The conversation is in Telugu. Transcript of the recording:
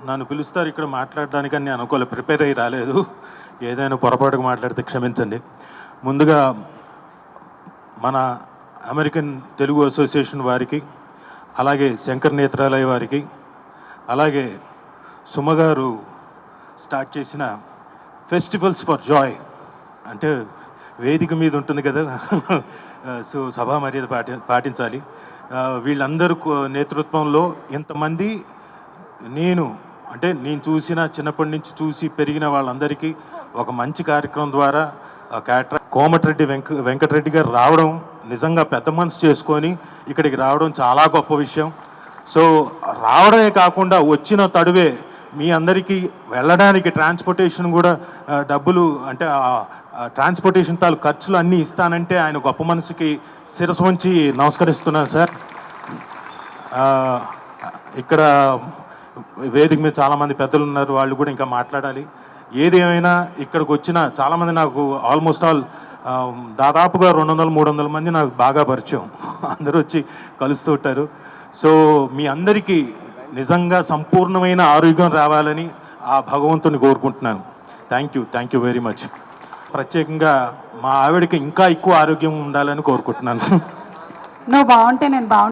నన్ను పిలుస్తారు ఇక్కడ మాట్లాడడానికని నేను అనుకోలే, ప్రిపేర్ అయ్యి రాలేదు. ఏదైనా పొరపాటుగా మాట్లాడితే క్షమించండి. ముందుగా మన అమెరికన్ తెలుగు అసోసియేషన్ వారికి, అలాగే శంకర్ నేత్రాలయ వారికి, అలాగే సుమగారు స్టార్ట్ చేసిన ఫెస్టివల్స్ ఫర్ జాయ్ అంటే వేదిక మీద ఉంటుంది కదా, సో సభా మర్యాద పాటించాలి. వీళ్ళందరూ నేతృత్వంలో ఇంతమంది నేను చూసిన చిన్నప్పటి నుంచి చూసి పెరిగిన వాళ్ళందరికీ ఒక మంచి కార్యక్రమం ద్వారా కోమటిరెడ్డి వెంకటరెడ్డి గారు రావడం నిజంగా పెద్ద మనసు చేసుకొని ఇక్కడికి రావడం చాలా గొప్ప విషయం. సో రావడమే కాకుండా వచ్చిన తడువే మీ అందరికీ వెళ్ళడానికి ట్రాన్స్పోర్టేషన్ కూడా డబ్బులు అంటే ట్రాన్స్పోర్టేషన్ తాలూ ఖర్చులు అన్నీ ఇస్తానంటే ఆయన గొప్ప మనసుకి శిరస్సు వంచి నమస్కరిస్తున్నాను సార్. ఇక్కడ వేదిక మీద చాలామంది పెద్దలు ఉన్నారు, వాళ్ళు కూడా ఇంకా మాట్లాడాలి. ఏదేమైనా ఇక్కడికి వచ్చిన చాలామంది నాకు ఆల్మోస్ట్ ఆల్ దాదాపుగా 200-300 మంది నాకు బాగా పరిచయం, అందరూ వచ్చి కలుస్తూ ఉంటారు. సో మీ అందరికీ నిజంగా సంపూర్ణమైన ఆరోగ్యం రావాలని ఆ భగవంతుని కోరుకుంటున్నాను. Thank you very much. ప్రత్యేకంగా మా ఆవిడకి ఇంకా ఎక్కువ ఆరోగ్యం ఉండాలని కోరుకుంటున్నాను. నువ్వు బాగుంటే నేను బాగుంటాను.